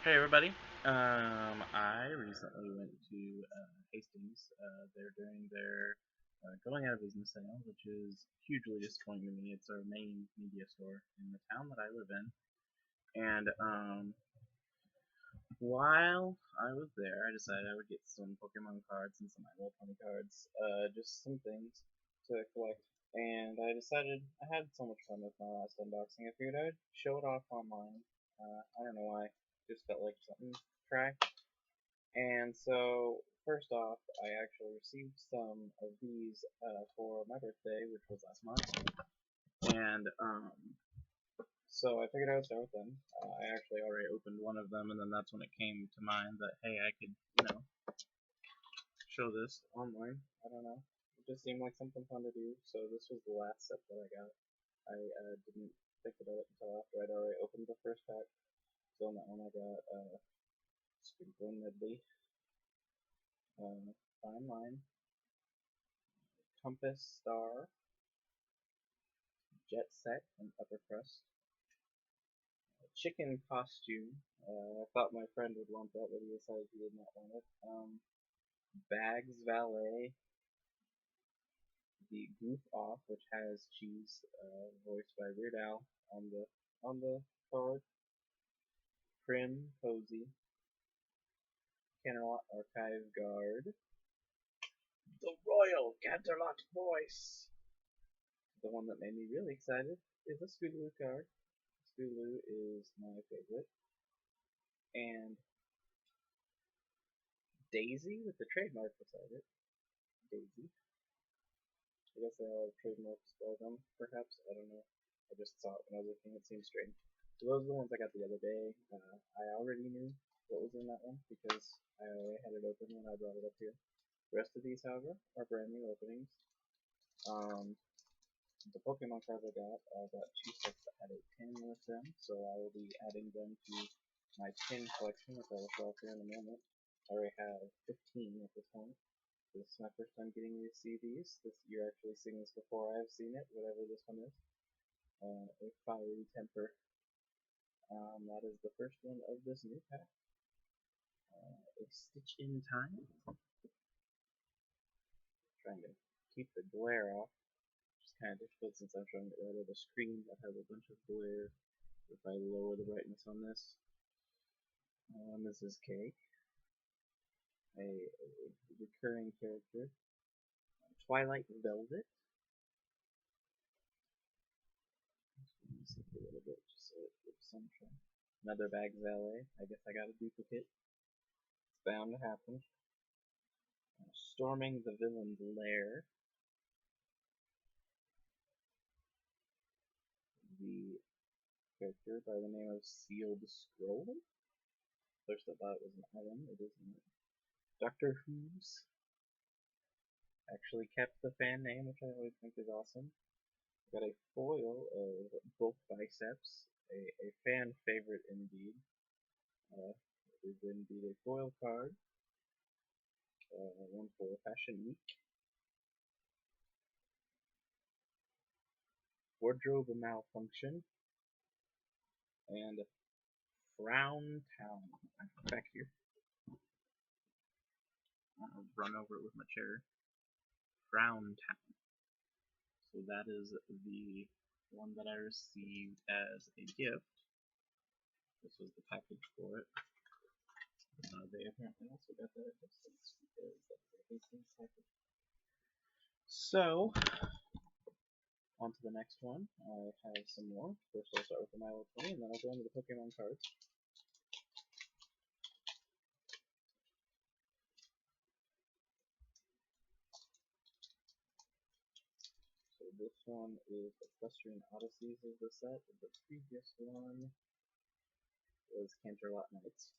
Hey everybody. I recently went to Hastings. They're doing their going out of business sale, which is hugely disappointing to me. It's our main media store in the town that I live in. And while I was there, I decided I would get some Pokemon cards and some My Little Pony cards, just some things to collect. And I decided I had so much fun with my last unboxing, I figured I'd show it off online. I don't know why, just felt like something to try. And so, first off, I actually received some of these for my birthday, which was last month. And so I figured I would start with them. I actually already opened one of them, and then that's when it came to mind that, hey, I could, show this online. I don't know. It just seemed like something fun to do. So this was the last set that I got. I didn't think about it until after I'd already opened the first pack. So on that one I got Sprinkling Medley, Fine Line, Compass Star, Jet Set, and Upper Crust. Chicken Costume. I thought my friend would want that, but he decided he did not want it. Bags Valet. The Goof Off, which has Cheese, voiced by Weird Al, on the card. Prim Cozy. Canterlot Archive Guard. The Royal Canterlot Voice. The one that made me really excited is a Scootaloo card. Scootaloo is my favorite. And Daisy with the trademark beside it. Daisy. I guess they all have trademarks by them, perhaps. I don't know. I just saw it when I was looking. It seemed strange. So those are the ones I got the other day. I already knew what was in that one because I already had it open when I brought it up here. The rest of these, however, are brand new openings. The Pokemon cards I got two sets that had a pin with them, so I will be adding them to my pin collection, which I will show off here in a moment. I already have 15 at this point. This is my first time getting to see these. You're actually seeing this before I've seen it, whatever this one is. A Fiery Temper. That is the first one of this new pack. A Stitch in Time. Trying to keep the glare off, which is kind of difficult since I'm trying to get rid of a screen that has a bunch of glare. If I lower the brightness on this. Mrs. K. A recurring character. Twilight Velvet. A little bit just so it gives some try. Another Bags Valet. I guess I got a duplicate. It's bound to happen. Storming the Villain's Lair. The character by the name of Sealed Scroll. First I thought it was an item. It isn't. Doctor Who's actually kept the fan name, which I always think is awesome. Got a foil of Bulk Biceps, a fan favorite indeed. It is indeed a foil card. One for Fashion Week. Wardrobe Malfunction. And Frown Town. Back here. I'll run over it with my chair. Frown Town. So that is the one that I received as a gift. This was the package for it. They apparently also got that at Hastings because that's a Hastings package. So, on to the next one. I have some more. First I'll start with the My Little Pony, and then I'll go into the Pokemon cards. So this one is Equestrian Odysseys of the set. The previous one was Canterlot Knights.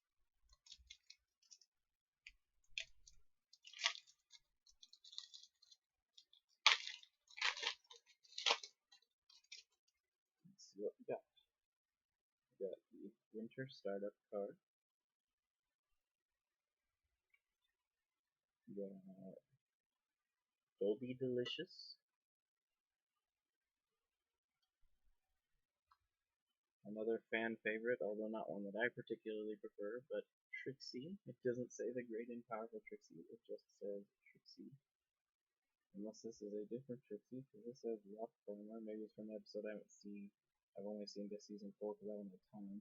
Let's see what we got. We got the Winter Startup card. We got Dolby Delicious. Another fan favorite, although not one that I particularly prefer, but Trixie. It doesn't say the great and powerful Trixie, it just says Trixie. Unless this is a different Trixie, because this says Rock Climber. Maybe it's from an episode I haven't seen. I've only seen this season 4 because I don't have time.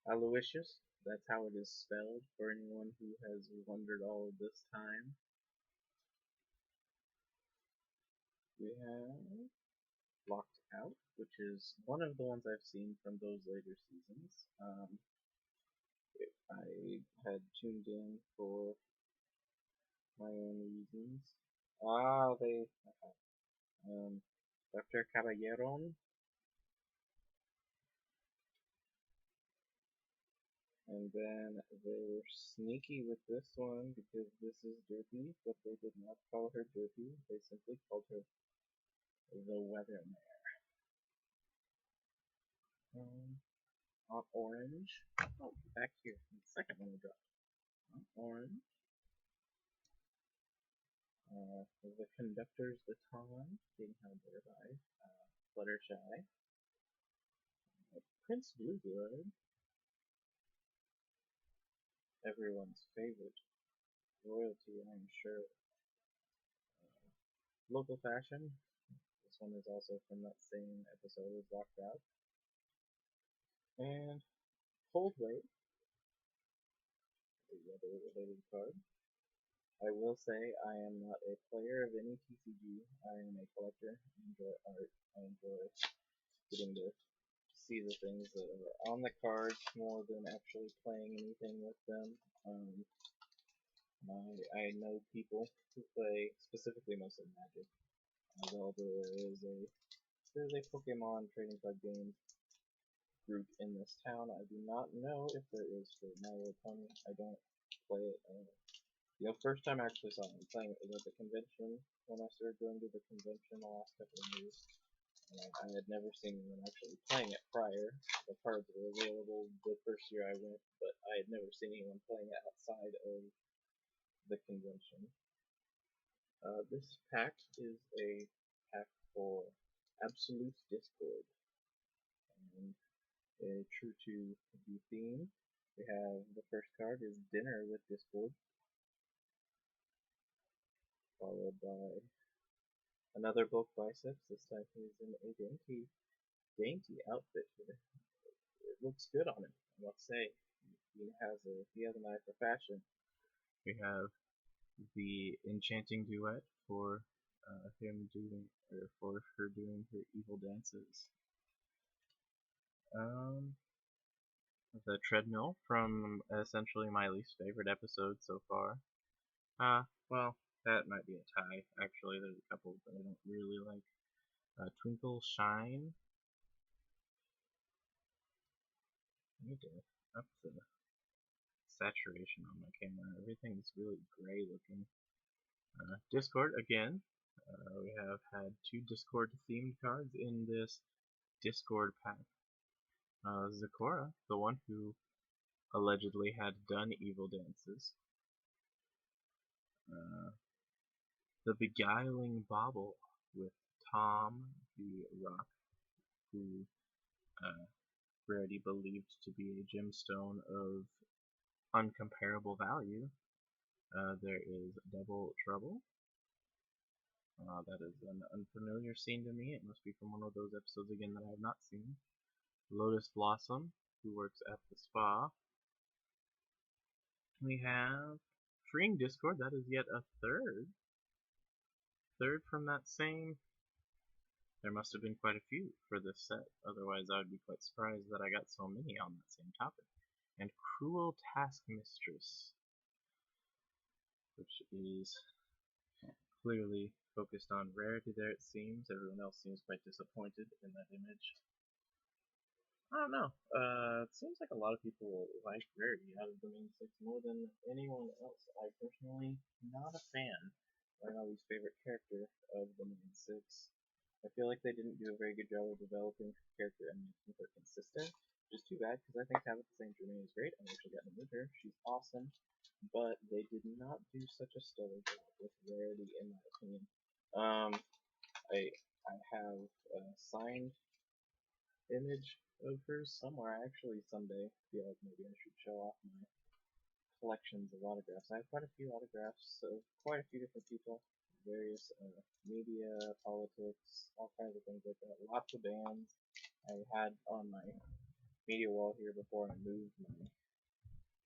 Aloysius, that's how it is spelled for anyone who has wondered all of this time. We have Locked Out, which is one of the ones I've seen from those later seasons. I had tuned in for my own reasons. They Dr. Caballeron, and then they were sneaky with this one because this is Derpy, but they did not call her Derpy. They simply called her the Weatherman. On Orange. Oh, back here. The second one we dropped. On Orange. The Conductor's Baton, being held there by Fluttershy. Prince Blueblood, everyone's favorite royalty, I'm sure. Local Fashion, this one is also from that same episode as Locked Out. And Cold Wave, the other related card. I will say I am not a player of any TCG. I am a collector. I enjoy art. I enjoy getting to see the things that are on the cards more than actually playing anything with them. I know people who play specifically mostly Magic. Although there's a Pokemon trading card game group in this town. I do not know if there is for My Little Pony. I don't play it. The first time I actually saw him playing it was at the convention when I started going to the convention the last couple of years. I had never seen anyone actually playing it prior. The cards were available the first year I went, but I had never seen anyone playing it outside of the convention. This pack is a pack for Absolute Discord. And true to the theme, we have the first card is Dinner with Discord, followed by another bulk biceps. This time he's in a dainty outfit here. It looks good on him, I must say. He has an eye for fashion. We have the enchanting duet for for her doing her evil dances. The treadmill from essentially my least favorite episode so far. Well, that might be a tie. Actually, there's a couple that I don't really like. Twinkle Shine. I need to up the saturation on my camera. Everything's really gray looking. Discord again. We have had 2 Discord themed cards in this Discord pack. Zakora, the one who allegedly had done evil dances. The Beguiling Bauble with Tom the Rock, who Rarity believed to be a gemstone of uncomparable value. There is Double Trouble. That is an unfamiliar scene to me. It must be from one of those episodes again that I have not seen. Lotus Blossom, who works at the spa. We have Freeing Discord. That is yet a third from that same. There must have been quite a few for this set, otherwise I would be quite surprised that I got so many on that same topic. And Cruel Taskmistress, which is clearly focused on Rarity there, it seems. Everyone else seems quite disappointed in that image. I don't know. It seems like a lot of people like Rarity out of the main 6 more than anyone else. I personally not a fan. My least favorite character of the main 6. I feel like they didn't do a very good job of developing her character and making her consistent, which is too bad because I think Tabitha St. Germain is great. I wish I got to meet her. She's awesome, but they did not do such a stellar job with Rarity, in my opinion. I have a signed image over somewhere. I actually someday feel like maybe I should show off my collections of autographs. I have quite a few autographs of quite a few different people, various media, politics, all kinds of things like that. Lots of bands. I had on my media wall here before I moved my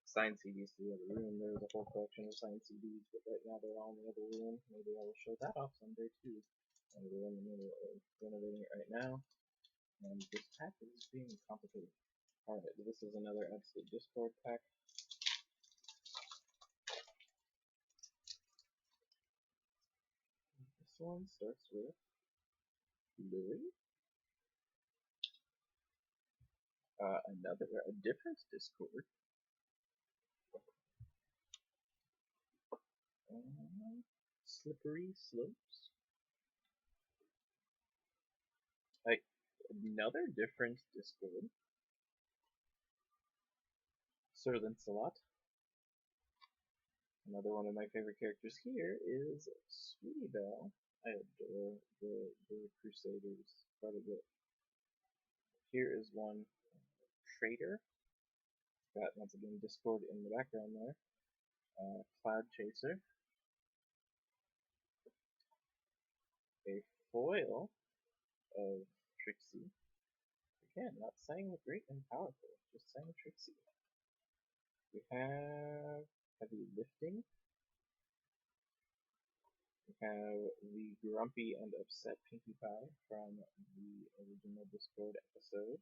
signed CDs to the other room. There was a whole collection of signed CDs, but right now they're all in the other room. Maybe I will show that off someday too. And we're in the middle of renovating it right now, and this pack is being complicated. Alright, this is another Absolute Discord pack. This one starts with Lily. A different Discord. Slippery Slopes. Like, another different Discord. Sir Lancelot. Another one of my favorite characters here is Sweetie Belle. I adore the Crusaders quite a bit. Here is one Trader. Got once again Discord in the background there. Cloud Chaser. A foil of Trixie. Again, not saying great and powerful, just saying Trixie. We have Heavy Lifting. We have the Grumpy and Upset Pinkie Pie from the original Discord episode.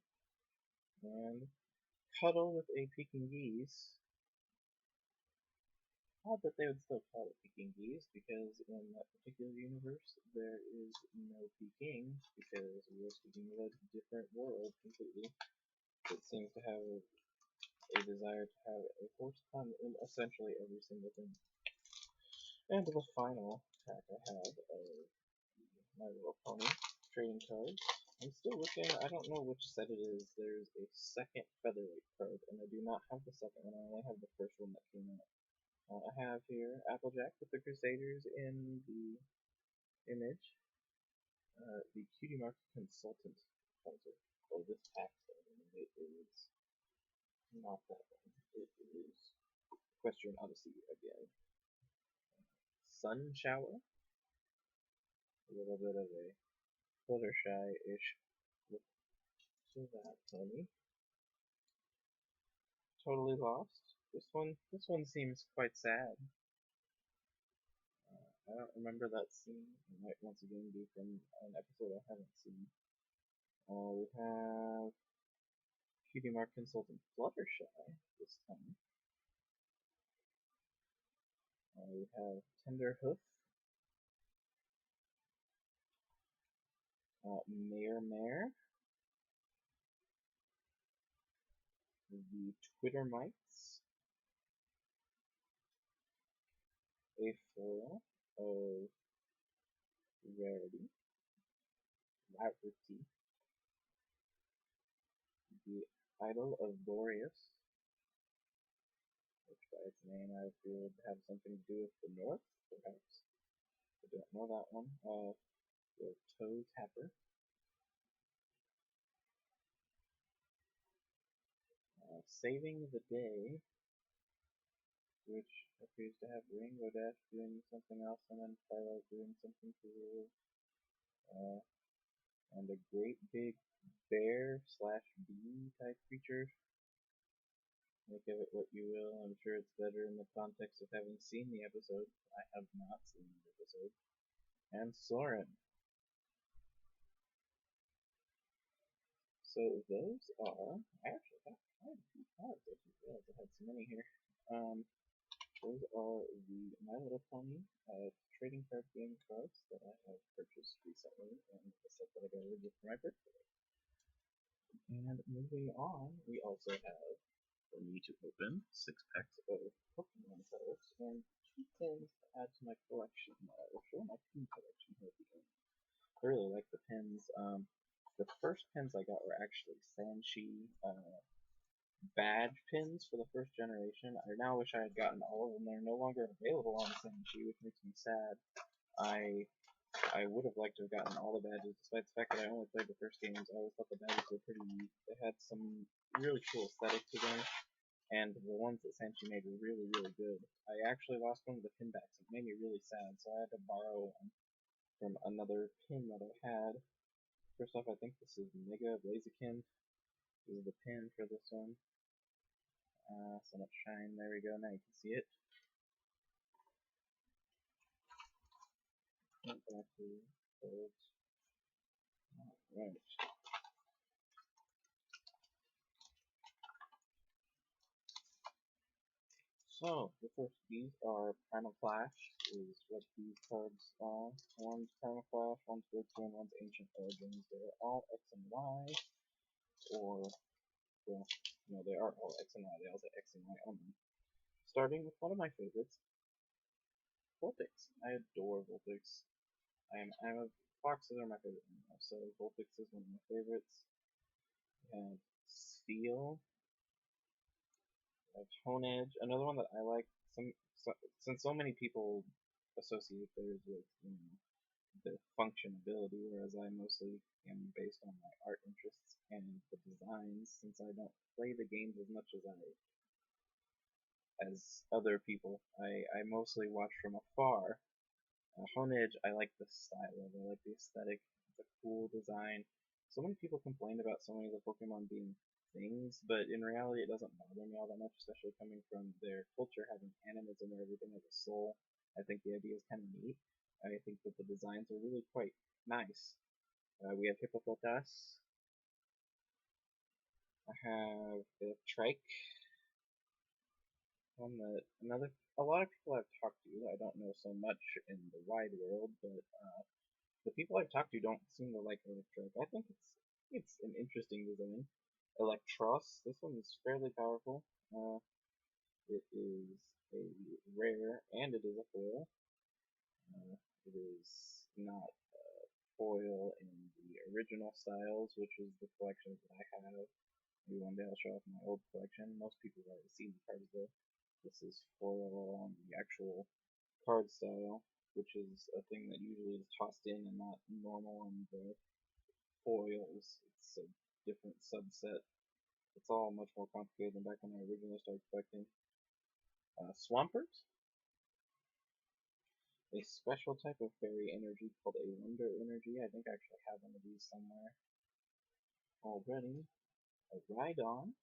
And Cuddle with a Pekingese. Odd that they would still call it Pekingese, because in that particular universe there is no Peking, because we are speaking of a different world completely. It seems to have a desire to have a horse pun in essentially every single thing. And the final pack I have of My Little Pony trading cards. I'm still looking, I don't know which set it is. There's a second Featherweight card, and I do not have the second one, I only have the first one that came out. I have here Applejack with the Crusaders in the image. The Cutie Mark Consultant Hunter. Oh, this pack, it is not that one. It is Equestrian Odyssey again. Sun Shower. A little bit of a Fluttershy-ish look to that pony. Totally Lost. This one seems quite sad. I don't remember that scene. It might once again be from an episode I haven't seen. We have Cutie Mark Consultant Fluttershy this time. We have Tender Hoof, Mare, the Twitter Mites, a foil of Rarity, the Idol of Boreas, which by its name I feel would have something to do with the North, perhaps. I don't know that one. The Toe Tapper, Saving the Day, which appears to have Rainbow Dash doing something else and then Twilight doing something cool. And a great big bear slash bee type creature. Make of it what you will. I'm sure it's better in the context of having seen the episode. I have not seen the episode. And Soren. So those are, I actually got quite a few cards. I didn't realize I had so many here. Those are the My Little Pony trading card game cards that I have purchased recently, and the set that I got a gift for my birthday. And moving on, we also have, for me to open, 6 packs of Pokémon cards and 2 pins to add to my collection. I will show my pin collection here at the end. I really like the pins. The first pins I got were actually Sanshi badge pins for the first generation. I now wish I had gotten all of them. They're no longer available on Sanshi, which makes me sad. I I would have liked to have gotten all the badges, despite the fact that I only played the first games. I always thought the badges were pretty neat. They had some really cool aesthetic to them, and the ones that Sanchi made were really, really good. I actually lost one of the pinbacks. It made me really sad, so I had to borrow one from another pin that I had. First off, I think this is Mega Blaziken. This is the pin for this one. So much shine. There we go. Now you can see it. Back to Alright. So, the first of these are Primal Clash, is what these cards are. One's Primal Clash, one's Virtue, and one's Ancient Origins. They're all X and Y, or, well, no, they are all X and Y. They all say X and Y only. Starting with one of my favorites, Vulpix. I adore Vulpix. Foxes are my favorite animal, so Vulpix is one of my favorites. We have Steel, Tone Edge. Another one that I like. Since so many people associate theirs with the functionability, whereas I mostly am based on my art interests and the designs. Since I don't play the games as much as other people, I mostly watch from afar. Hone Edge, I like the style of it. I like the aesthetic. It's a cool design. So many people complain about so many of the Pokemon being things, but in reality it doesn't bother me all that much, especially coming from their culture having animism where everything has a soul. I think the idea is kind of neat. I think that the designs are really quite nice. We have Hippopotas. I have the Trike. A lot of people I've talked to, I don't know so much in the wide world, but the people I've talked to don't seem to like Electrike. I think it's an interesting design. Electros. This one is fairly powerful. It is a rare and it is a foil. It is not foil in the original styles, which is the collections that I have. Maybe one day I'll show off my old collection. Most people have already seen the cards though. This is foil on the actual card style, which is a thing that usually is tossed in and not normal on the foils. It's a different subset. It's all much more complicated than back when I originally started collecting. Swampert, a special type of fairy energy called a Wonder Energy. I think I actually have one of these somewhere already. A Rhydon,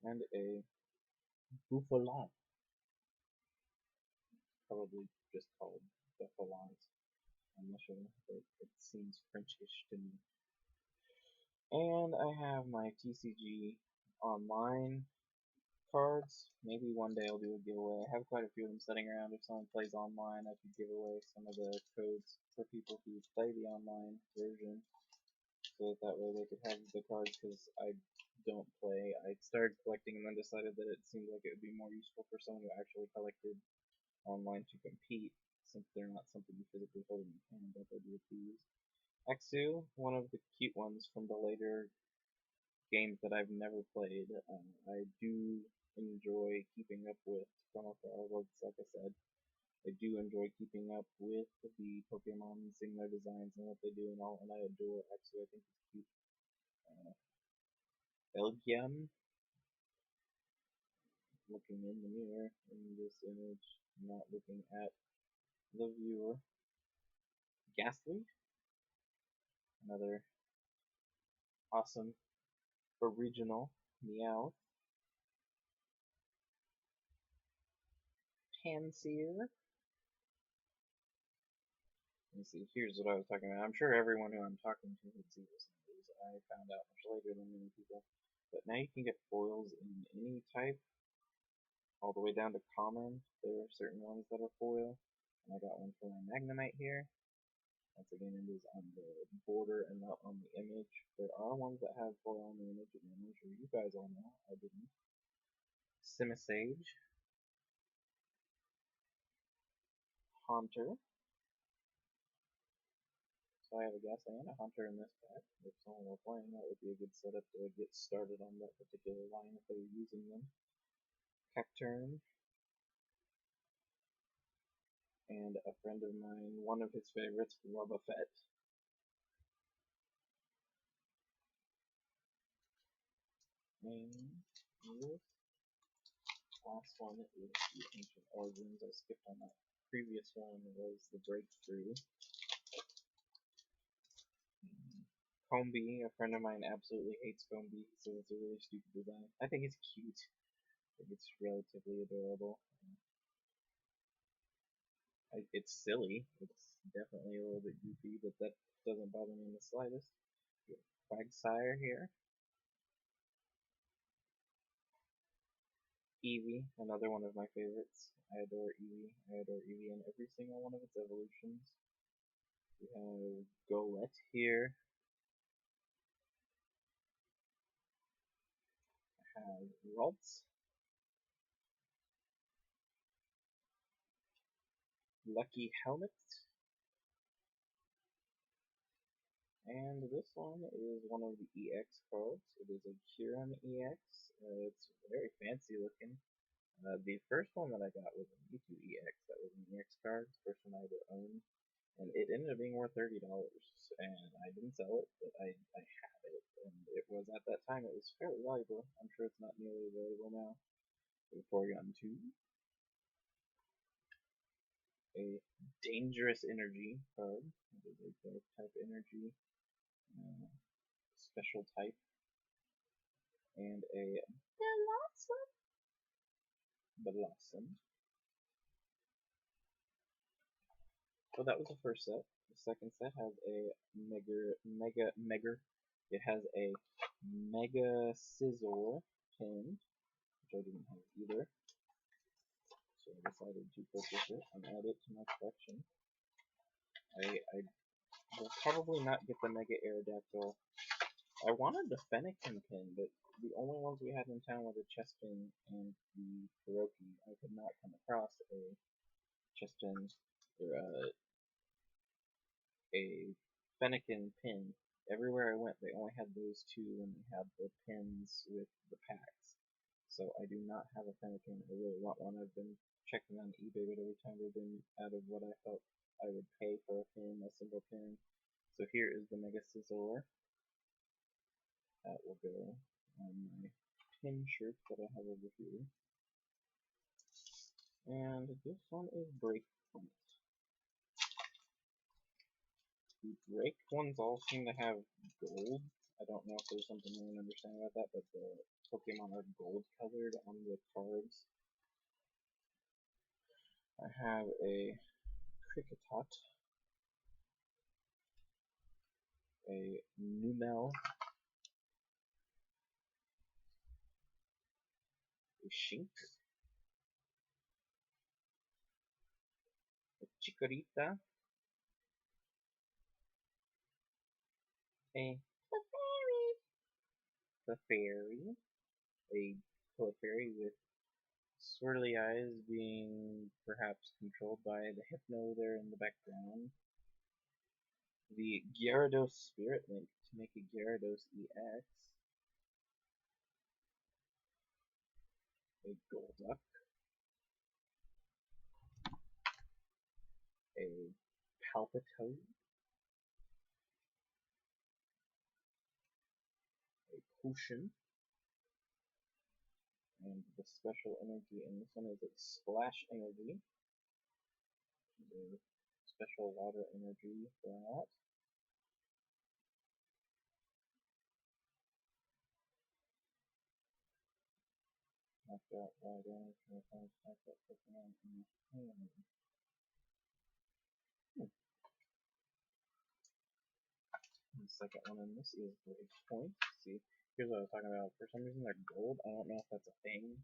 and a Bouffalon. Probably just called Buffalons. I'm not sure, but it seems Frenchish to me. And I have my TCG online cards. Maybe one day I'll do a giveaway. I have quite a few of them sitting around. If someone plays online, I could give away some of the codes for people who play the online version, so that way they could have the cards, because I don't play. I started collecting and then decided that it seemed like it would be more useful for someone who actually collected online to compete, since they're not something you physically hold in your hand like I do with these. Exu, one of the cute ones from the later games that I've never played. I do enjoy keeping up with, from afar, like I said, I do enjoy keeping up with the Pokemon, seeing their designs and what they do and all, and I adore Exu. I think it's cute. Elgium, looking in the mirror in this image, not looking at the viewer. Ghastly, another awesome original Meow. Panseer. Let me see, here's what I was talking about. I'm sure everyone who I'm talking to would see this news. I found out much later than many people. But now you can get foils in any type, all the way down to common. There are certain ones that are foil. And I got one for my Magnemite here. Once again, it is on the border and not on the image. There are ones that have foil on the image, and I'm sure you guys all know. I didn't. Simisage. Haunter. So I have a Ghastly and a Hunter in this pack. If someone were playing, that would be a good setup to get started on that particular line if they were using them. Cacturne. and a friend of mine, one of his favorites, Boba Fett. And this last one is the Ancient Origins. I skipped on that. Previous one was the Breakthrough. Combi, a friend of mine absolutely hates Combi, so it's a really stupid design. I think it's cute. I think it's relatively adorable. It's silly. It's definitely a little bit goofy, but that doesn't bother me in the slightest. Quagsire here. Eevee, another one of my favorites. I adore Eevee. I adore Eevee in every single one of its evolutions. We have Golett here. I have Ralts. Lucky Helmet. And this one is one of the EX cards. It is a Kyurem EX. It's very fancy looking. The first one that I got was a Mewtwo EX. That was an EX card. The first one I ever owned. And it ended up being worth $30. And I didn't sell it, but I had it. And it was, at that time, it was fairly valuable. I'm sure it's not nearly available now. Porygon 2. A Dangerous Energy card. It is a dark type energy. Special type. And a Blossom. So that was the first set. The second set has a Mega. It has a Mega Scizor pin, which I didn't have either. So I decided to purchase it and add it to my collection. I will probably not get the Mega Aerodactyl. I wanted the Fennekin pin, but the only ones we had in town were the Chespin and the Kuroki. I could not come across a Chespin or a Fennekin pin. Everywhere I went, they only had those two, and they had the pins with the packs. So I do not have a Fennekin. I really want one. I've been checking on eBay, but every time they've been out of what I felt I would pay for a pin, a single pin. So here is the Mega Scizor. That will go on my pin shirt that I have over here. And this one is Breakpoint. The Break ones all seem to have gold. I don't know if there's something I don't understand about that, but the Pokemon are gold colored on the cards. I have a Kricketot, a Numel, a Shinx, a Chikorita, a Clefairy, a Clefairy with swirly eyes being perhaps controlled by the Hypno there in the background. The Gyarados Spirit Link to make a Gyarados EX. A Golduck. A Palpitoad. A Potion. And the special energy in this one is a Splash Energy. A special water energy for that. Knocked out by damage from the time attack that Pokemon in the hand. The second one in this is Breakpoint. See, here's what I was talking about. For some reason they're gold. I don't know if that's a thing.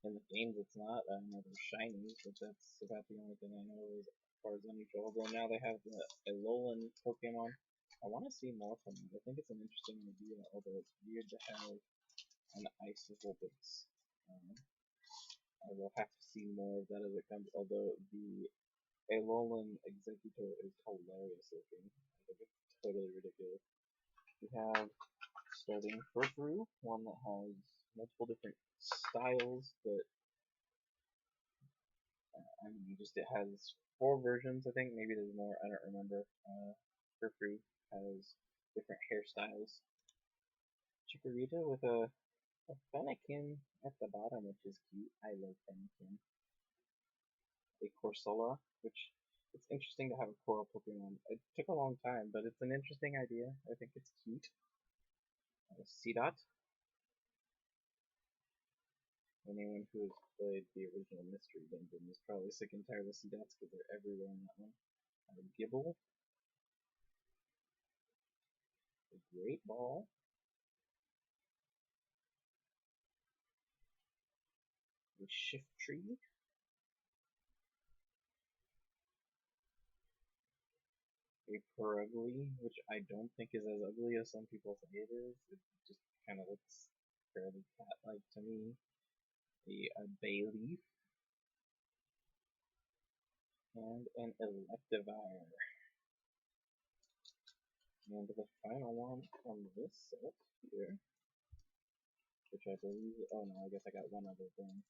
In the games it's not. I know they're shiny, but that's about the only thing I know as far as unusual. Although now they have the Alolan Pokemon. I want to see more from them. I think it's an interesting idea, although it's weird to have an ice base. I will have to see more of that as it comes, although the Alolan Executor is hilarious looking. I think it's totally ridiculous. We have, starting Furfrou, one that has multiple different styles, but I mean, just it has 4 versions, I think. Maybe there's more. I don't remember. For free has different hairstyles. Chikorita with a Fennekin at the bottom, which is cute. I love Fennekin. A Corsola, which it's interesting to have a coral Pokemon. It took a long time, but it's an interesting idea. I think it's cute. Seedot. Anyone who has played the original Mystery Dungeon is probably sick and tired of Seedots because they're everywhere in that one. Gibble. A Great Ball. A Shift Tree. A Perugly, which I don't think is as ugly as some people say it is. It just kind of looks fairly cat-like to me. A Bayleaf. And an Electivire. And the final one from this set here, which I believe, oh no, I guess I got one other thing.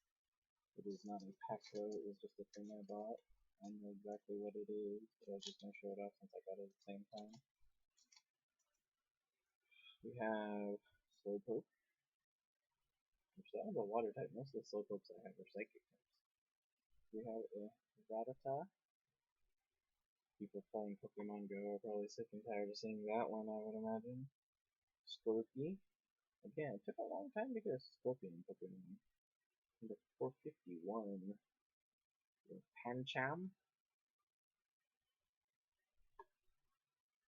It is not a pack though, it was just a thing I bought. I don't know exactly what it is, but I was just going to show it off since I got it at the same time. We have Slowpoke, which that one's a water type. Most of the Slowpokes I have are psychic types. We have a Rattata. People playing Pokemon Go are probably sick and tired of seeing that one, I would imagine. Scorpy. Again, it took a long time to get a Scorpion Pokemon. Number 451. Pancham.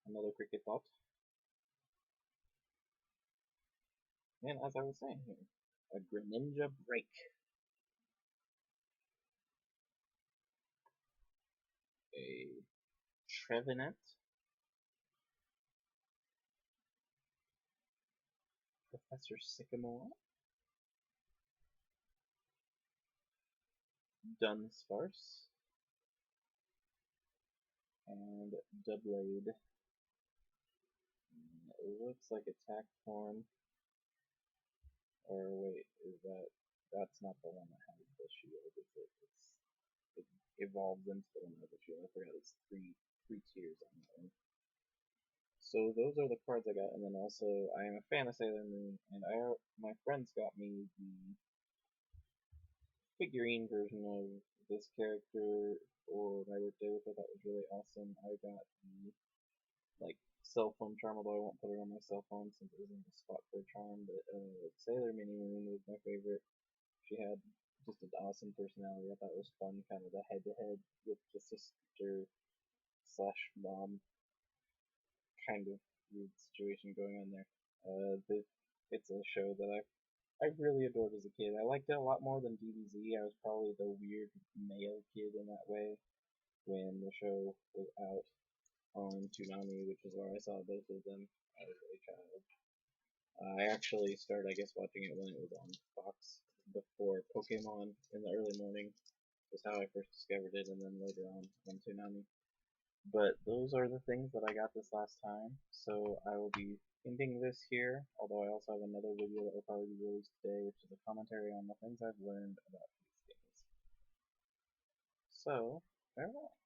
Another Cricket Thought. And as I was saying here, a Greninja Break. A Trevenant. Professor Sycamore. Dunsparce. And Doublade. It looks like attack form. Or wait, is that's not the one that has the shield, is it? It evolves into the one with the shield. I forgot it's three tiers on that one. So those are the cards I got, and then also I am a fan of Sailor Moon, and my friends got me the figurine version of this character for my birthday, which I thought was really awesome. I got the like cell phone charm, although I won't put it on my cell phone since it isn't a spot for a charm. But Sailor Mini Moon was my favorite. She had just an awesome personality. I thought it was fun, kind of the head-to-head with the sister slash mom kind of weird situation going on there. It's a show that I really adored as a kid. I liked it a lot more than DBZ. I was probably the weird male kid in that way when the show was out on Toonami, which is where I saw both of them as a child. I actually started, I guess, watching it when it was on Fox before Pokémon in the early morning. Was how I first discovered it, and then later on Toonami. But those are the things that I got this last time, so I will be ending this here, although I also have another video that will probably be released today, which is a commentary on the things I've learned about these games. So, farewell.